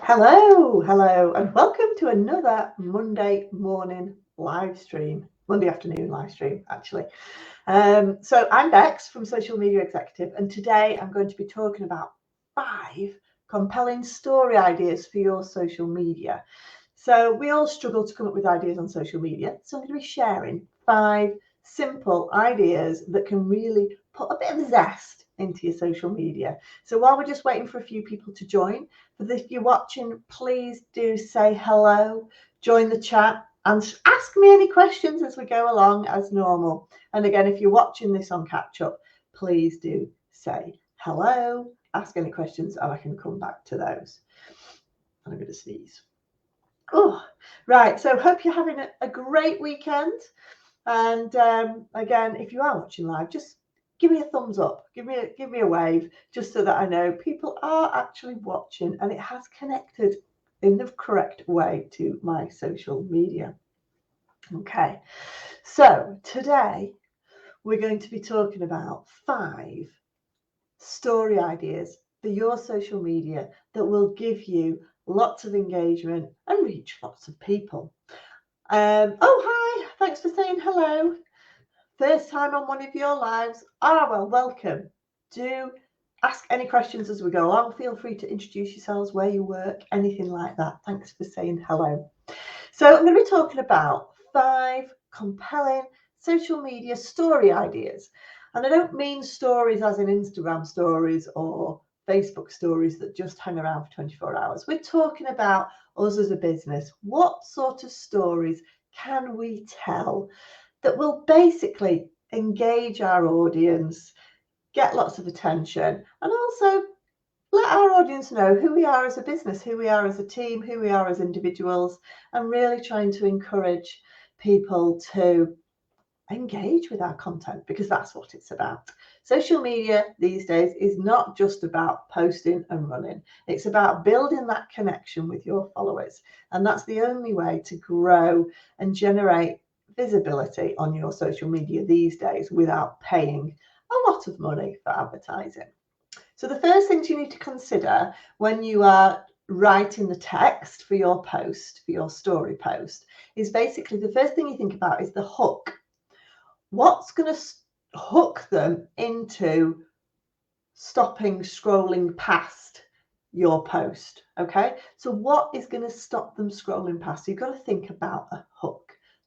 Hello, and welcome to another Monday morning live stream, Monday afternoon live stream, actually. So I'm Bex from Social Media Executive, and today I'm going to be talking about 5 compelling story ideas for your social media. So we all struggle to come up with ideas on social media, so I'm going to be sharing 5 simple ideas that can really put a bit of zest into your social media. So while we're just waiting for a few people to join, but if you're watching, please do say hello, join the chat, and ask me any questions as we go along as normal. And again, if you're watching this on catch up, please do say hello, ask any questions, and I can come back to those. And I'm going to sneeze. Oh, right. So hope you're having a great weekend. And again, if you are watching live, just give me a thumbs up, give me a wave, just so that I know people are actually watching and it has connected in the correct way to my social media. Okay, so today we're going to be talking about 5 story ideas for your social media that will give you lots of engagement and reach lots of people. Oh, hi, thanks for saying hello. First time on one of your lives, well, welcome. Do ask any questions as we go along. Feel free to introduce yourselves, where you work, anything like that. Thanks for saying hello. So I'm going to be talking about 5 compelling social media story ideas. And I don't mean stories as in Instagram stories or Facebook stories that just hang around for 24 hours. We're talking about us as a business. What sort of stories can we tell that will basically engage our audience, get lots of attention, and also let our audience know who we are as a business, who we are as a team, who we are as individuals, and really trying to encourage people to engage with our content, because that's what it's about. Social media these days is not just about posting and running. It's about building that connection with your followers. And that's the only way to grow and generate visibility on your social media these days without paying a lot of money for advertising. So the first things you need to consider when you are writing the text for your post, for your story post, is basically the first thing you think about is the hook. What's going to hook them into stopping scrolling past your post? Okay, so what is going to stop them scrolling past? So you've got to think about a hook.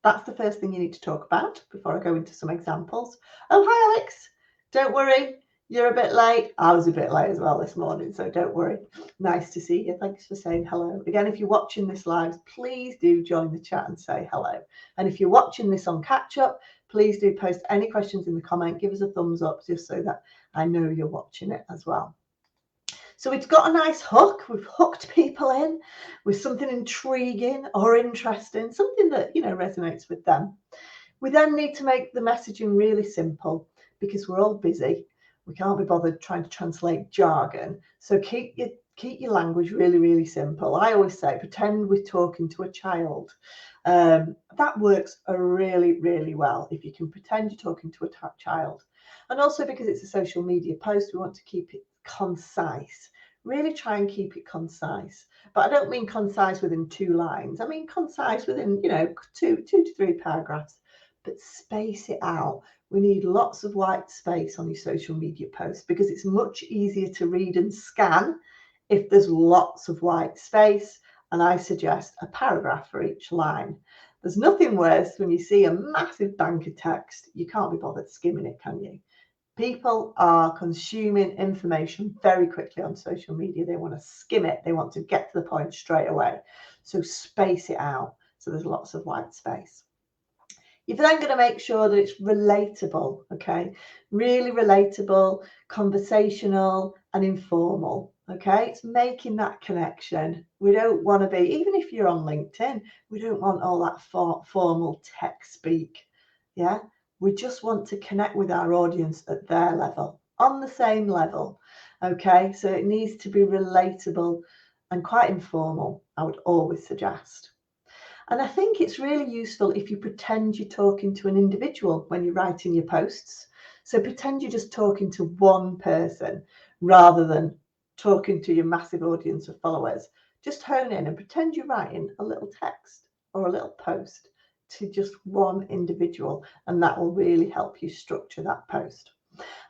That's the first thing you need to talk about before I go into some examples. Oh, hi, Alex. Don't worry, you're a bit late. I was a bit late as well this morning, so don't worry. Nice to see you. Thanks for saying hello. Again, if you're watching this live, please do join the chat and say hello. And if you're watching this on catch up, please do post any questions in the comment. Give us a thumbs up just so that I know you're watching it as well. So it's got a nice hook. We've hooked people in with something intriguing or interesting, something that, resonates with them. We then need to make the messaging really simple because we're all busy. We can't be bothered trying to translate jargon. So keep your language really, really simple. I always say, pretend we're talking to a child. That works really, really well if you can pretend you're talking to a child. And also because it's a social media post, we want to keep it concise. Really try and keep it concise. But I don't mean concise within 2 lines. I mean concise within, 2 to 3 paragraphs. But space it out. We need lots of white space on your social media posts because it's much easier to read and scan if there's lots of white space. And I suggest a paragraph for each line. There's nothing worse when you see a massive bank of text. You can't be bothered skimming it, can you? People are consuming information very quickly on social media. They want to skim it. They want to get to the point straight away. So space it out so there's lots of white space. You're then going to make sure that it's relatable, okay? Really relatable, conversational, and informal, okay? It's making that connection. We don't want to be, even if you're on LinkedIn, we don't want all that formal tech speak, yeah? We just want to connect with our audience at their level, on the same level, okay? So it needs to be relatable and quite informal, I would always suggest. And I think it's really useful if you pretend you're talking to an individual when you're writing your posts. So pretend you're just talking to one person rather than talking to your massive audience of followers, just hone in and pretend you're writing a little text or a little post to just one individual, and that will really help you structure that post.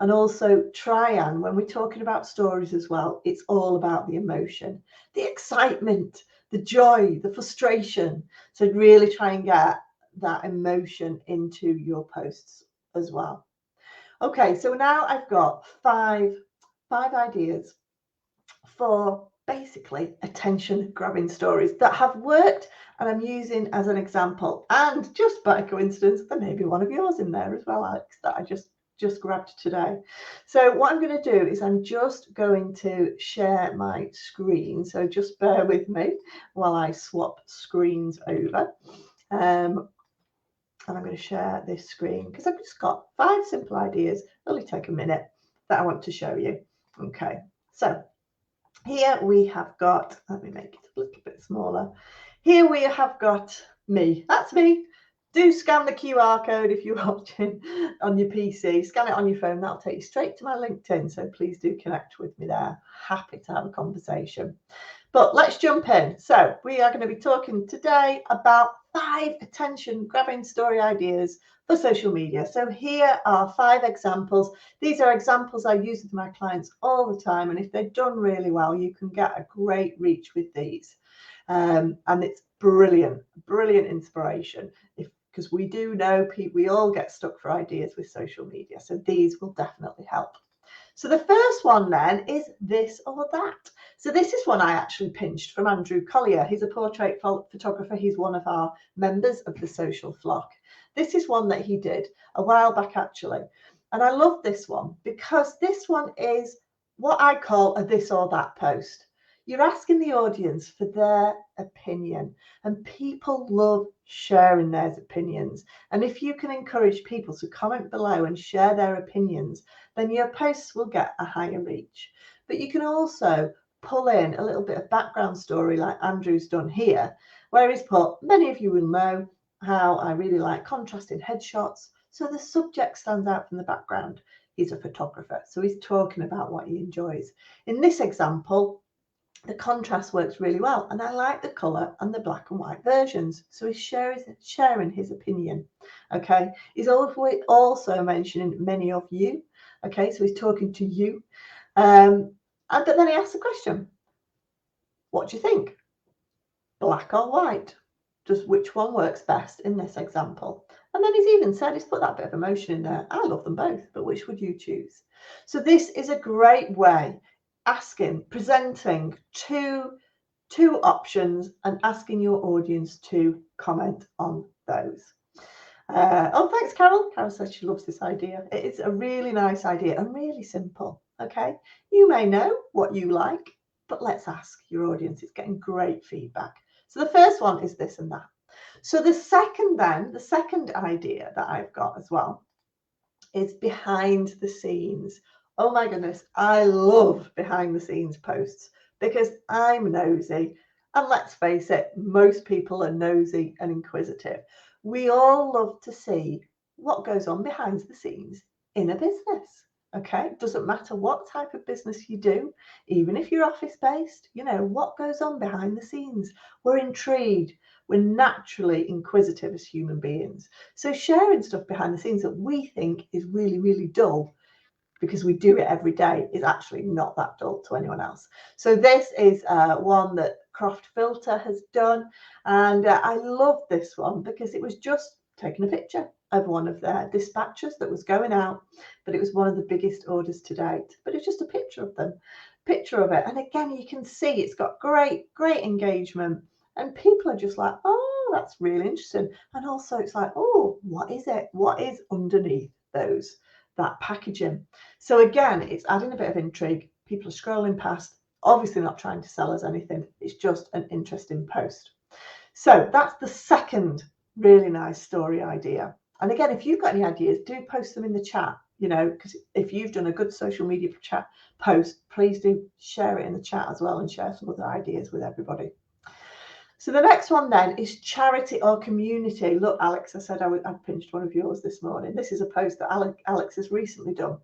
And also try and, when we're talking about stories as well, it's all about the emotion, the excitement, the joy, the frustration. So really try and get that emotion into your posts as well. Okay, so now I've got five ideas for basically attention grabbing stories that have worked and I'm using as an example. And just by coincidence, there may be one of yours in there as well, Alex, that I just grabbed today. So what I'm going to do is I'm just going to share my screen. So just bear with me while I swap screens over. And I'm going to share this screen because I've just got 5 simple ideas. It'll only take a minute that I want to show you. Okay, so here we have got, let me make it a little bit smaller. Here we have got me. That's me. Do scan the QR code if you're watching on your PC. Scan it on your phone. That'll take you straight to my LinkedIn. So please do connect with me there. Happy to have a conversation. But let's jump in. So we are going to be talking today about 5 attention grabbing story ideas for social media. So here are 5 examples. These are examples I use with my clients all the time. And if they're done really well, you can get a great reach with these. And it's brilliant inspiration. Because we do know we all get stuck for ideas with social media. So these will definitely help. So the first one then is this or that. So this is one I actually pinched from Andrew Collier. He's a portrait photographer. He's one of our members of the social flock. This is one that he did a while back actually. And I love this one because this one is what I call a this or that post. You're asking the audience for their opinion, and people love sharing their opinions. And if you can encourage people to comment below and share their opinions, then your posts will get a higher reach. But you can also pull in a little bit of background story like Andrew's done here, where he's put, many of you will know how I really like contrasting headshots, so the subject stands out from the background. He's a photographer, so he's talking about what he enjoys. In this example, the contrast works really well, and I like the colour and the black and white versions. So he's sharing his opinion. Okay, he's also mentioning many of you. Okay, so he's talking to you. But then he asks the question, what do you think? Black or white? Just which one works best in this example? And then he's even said, he's put that bit of emotion in there. I love them both, but which would you choose? So this is a great way, presenting two options and asking your audience to comment on those. Oh, thanks, Carol. Carol says she loves this idea. It's a really nice idea and really simple. Okay, you may know what you like, but let's ask your audience. It's getting great feedback. So the first one is this and that. So the second idea that I've got as well is behind the scenes. Oh my goodness, I love behind the scenes posts because I'm nosy. And let's face it, most people are nosy and inquisitive. We all love to see what goes on behind the scenes in a business. Okay, it doesn't matter what type of business you do, even if you're office based, you know, what goes on behind the scenes. We're intrigued. We're naturally inquisitive as human beings. So sharing stuff behind the scenes that we think is really, really dull because we do it every day is actually not that dull to anyone else. So this is one that Croft Filter has done. And I love this one because it was just taking a picture of one of their dispatchers that was going out, but it was one of the biggest orders to date. But it's just a picture of it. And again, you can see it's got great engagement. And people are just like, oh, that's really interesting. And also it's like, oh, what is it? What is underneath that packaging? So again, it's adding a bit of intrigue. People are scrolling past, obviously not trying to sell us anything. It's just an interesting post. So that's the second really nice story idea. And again, if you've got any ideas, do post them in the chat, you know, because if you've done a good social media chat post, please do share it in the chat as well and share some other ideas with everybody. So the next one then is charity or community. Look, Alex, I said I pinched one of yours this morning. This is a post that Alex has recently done.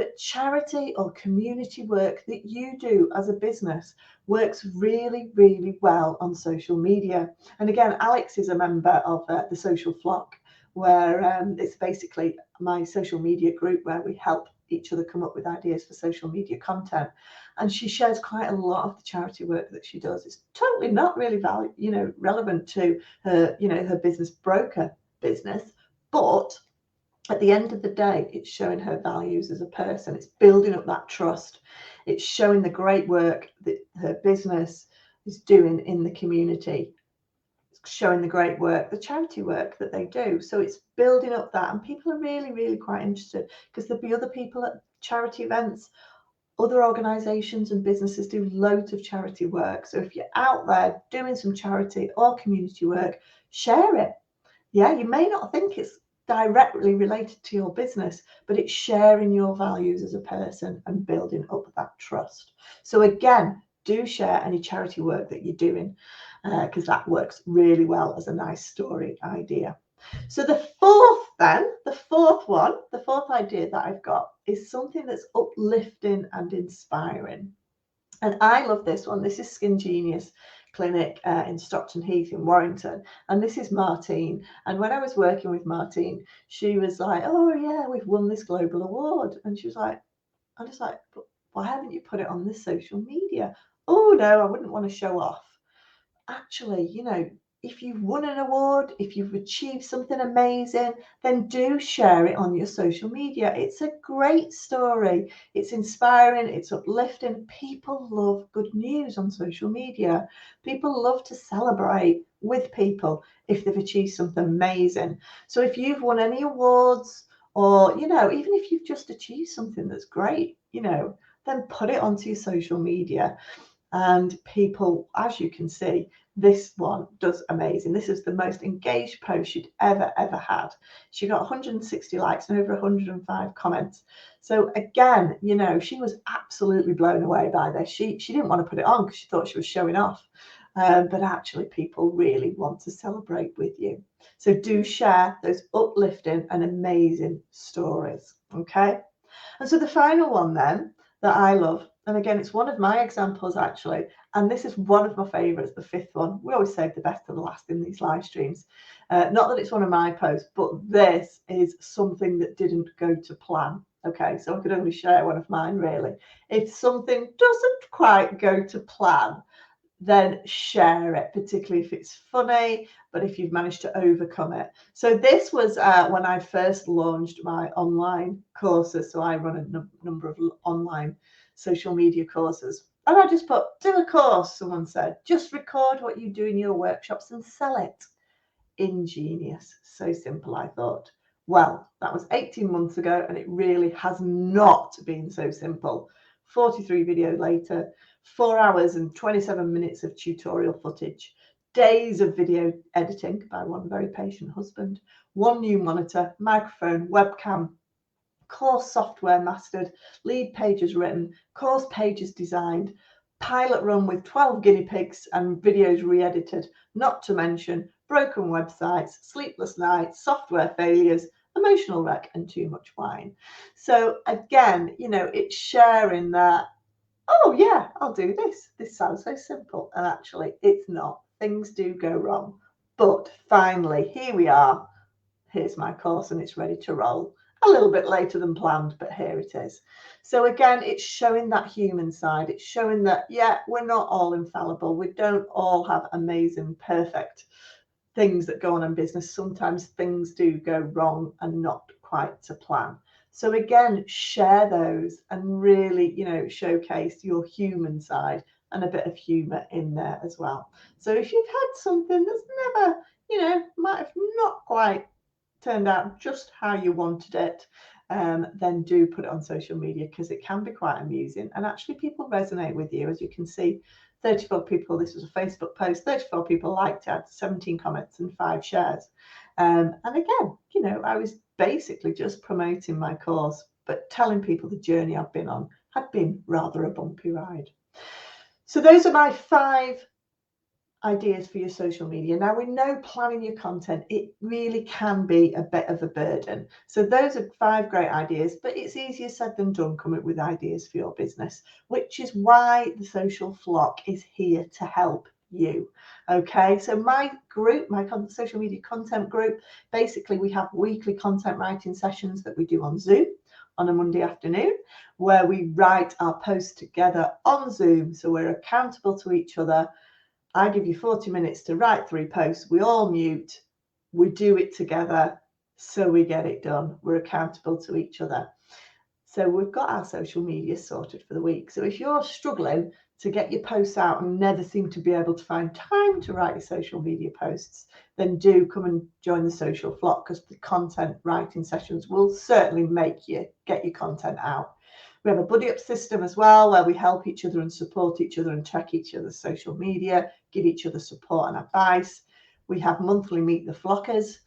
but charity or community work that you do as a business works really, really well on social media. And again, Alex is a member of the Social Flock, where it's basically my social media group where we help each other come up with ideas for social media content. And she shares quite a lot of the charity work that she does. It's totally not really relevant to her, her business broker business, but at the end of the day, it's showing her values as a person. It's building up that trust. It's showing the great work that her business is doing in the community. It's showing the great work, the charity work that they do. So it's building up that, and people are really, really quite interested, because there'll be other people at charity events. Other organisations and businesses do loads of charity work. So if you're out there doing some charity or community work, share it. Yeah, you may not think it's directly related to your business, but it's sharing your values as a person and building up that trust. So again, do share any charity work that you're doing, because that works really well as a nice story idea. So the fourth idea that I've got is something that's uplifting and inspiring. And I love this one. This is Skin Genius Clinic in Stockton Heath in Warrington. And this is Martine. And when I was working with Martine, she was like, oh yeah, we've won this global award. And she was like, I was like, but why haven't you put it on this social media? Oh no, I wouldn't want to show off. Actually, if you've won an award, if you've achieved something amazing, then do share it on your social media. It's a great story. It's inspiring. It's uplifting. People love good news on social media. People love to celebrate with people if they've achieved something amazing. So if you've won any awards, or, even if you've just achieved something that's great, then put it onto your social media. And people, as you can see, this one does amazing. This is the most engaged post she'd ever had. She got 160 likes and over 105 comments. So again, she was absolutely blown away by this. She didn't want to put it on because she thought she was showing off. But actually, people really want to celebrate with you. So do share those uplifting and amazing stories. Okay. And so the final one then that I love, and again, it's one of my examples actually, and this is one of my favorites, the fifth one. We always save the best for the last in these live streams. Not that it's one of my posts, but this is something that didn't go to plan. Okay, so I could only share one of mine really. If something doesn't quite go to plan, then share it, particularly if it's funny, but if you've managed to overcome it. So this was when I first launched my online courses. So I run a number of online social media courses. And I just put, do a course, someone said. Just record what you do in your workshops and sell it. Ingenious. So simple, I thought. Well, that was 18 months ago, and it really has not been so simple. 43 videos later, 4 hours and 27 minutes of tutorial footage, days of video editing by one very patient husband, one new monitor, microphone, webcam, course software mastered, lead pages written, course pages designed, pilot run with 12 guinea pigs and videos re-edited, not to mention broken websites, sleepless nights, software failures, emotional wreck, and too much wine. So again, it's sharing that, oh yeah, I'll do this. This sounds so simple. And actually it's not. Things do go wrong. But finally, here we are. Here's my course and it's ready to roll. A little bit later than planned, but here it is. So again, it's showing that human side. It's showing that, yeah, we're not all infallible. We don't all have amazing, perfect things that go on in business. Sometimes things do go wrong and not quite to plan. So again, share those and really, showcase your human side and a bit of humor in there as well. So if you've had something that's never, might have not quite turned out just how you wanted it, then do put it on social media, because it can be quite amusing and actually people resonate with you. As you can see, 34 people, this was a Facebook post, 34 people liked it, 17 comments and 5 shares. And again, I was basically just promoting my course, but telling people the journey I've been on had been rather a bumpy ride. So those are my 5 ideas for your social media. Now, we know planning your content, it really can be a bit of a burden. So those are 5 great ideas, but it's easier said than done coming up with ideas for your business, which is why the Social Flock is here to help you. Okay, so my group, my social media content group, basically we have weekly content writing sessions that we do on Zoom on a Monday afternoon, where we write our posts together on Zoom. So we're accountable to each other. I give you 40 minutes to write 3 posts. We all mute. We do it together, so we get it done. We're accountable to each other. So we've got our social media sorted for the week. So if you're struggling to get your posts out and never seem to be able to find time to write your social media posts, then do come and join the Social Flock, because the content writing sessions will certainly make you get your content out. We have a buddy up system as well, where we help each other and support each other and check each other's social media, give each other support and advice. We have monthly Meet the Flockers,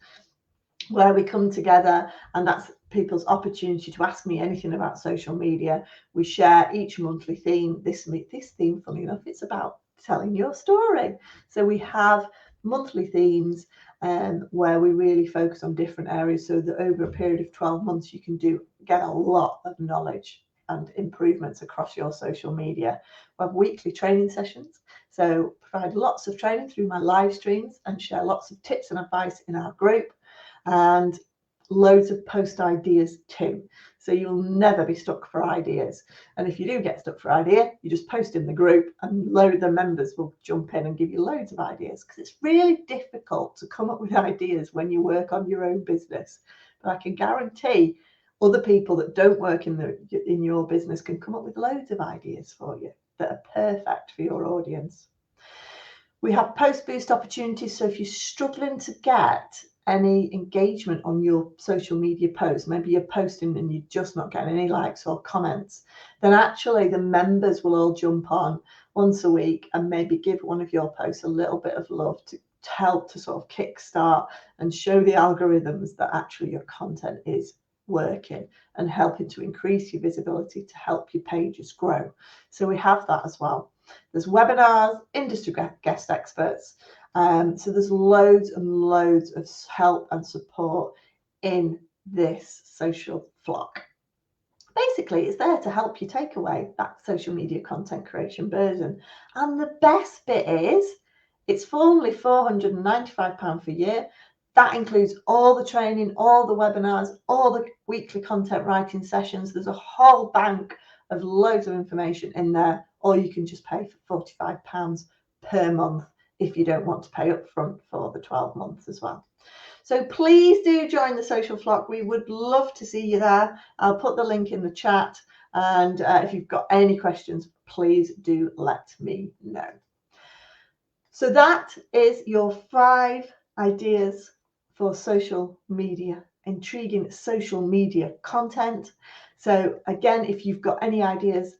where we come together, and that's people's opportunity to ask me anything about social media. We share each monthly theme. This theme, funny enough, it's about telling your story. So we have monthly themes where we really focus on different areas, so that over a period of 12 months you can get a lot of knowledge and improvements across your social media. We have weekly training sessions, so provide lots of training through my live streams and share lots of tips and advice in our group, and loads of post ideas too. So you'll never be stuck for ideas. And if you do get stuck for idea, you just post in the group and the members will jump in and give you loads of ideas, because it's really difficult to come up with ideas when you work on your own business. But I can guarantee other people that don't work in your business can come up with loads of ideas for you that are perfect for your audience. We have post boost opportunities. So if you're struggling to get any engagement on your social media posts, maybe you're posting and you're just not getting any likes or comments, then actually the members will all jump on once a week and maybe give one of your posts a little bit of love to help to sort of kickstart and show the algorithms that actually your content is working and helping to increase your visibility to help your pages grow. So we have that as well. There's webinars, industry guest experts. So there's loads and loads of help and support in this Social Flock. Basically, it's there to help you take away that social media content creation burden. And the best bit is it's only £495 per year. That includes all the training, all the webinars, all the weekly content writing sessions. There's a whole bank of loads of information in there, or you can just pay for £45 per month if you don't want to pay up front for the 12 months as well. So please do join the Social Flock. We would love to see you there. I'll put the link in the chat, and if you've got any questions, please do let me know. So that is your 5 ideas for social media, intriguing social media content. So again, if you've got any ideas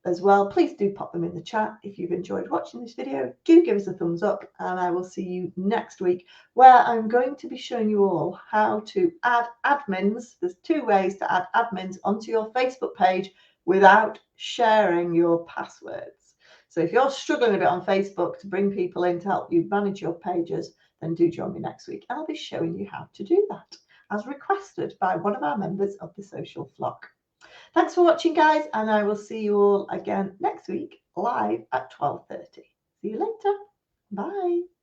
as well, please do pop them in the chat. If you've enjoyed watching this video, do give us a thumbs up, and I will see you next week, where I'm going to be showing you all how to add admins. There's 2 ways to add admins onto your Facebook page without sharing your passwords. So if you're struggling a bit on Facebook to bring people in to help you manage your pages, then do join me next week. I'll be showing you how to do that, as requested by one of our members of the Social Flock. Thanks for watching, guys, and I will see you all again next week live at 12:30. See you later. Bye.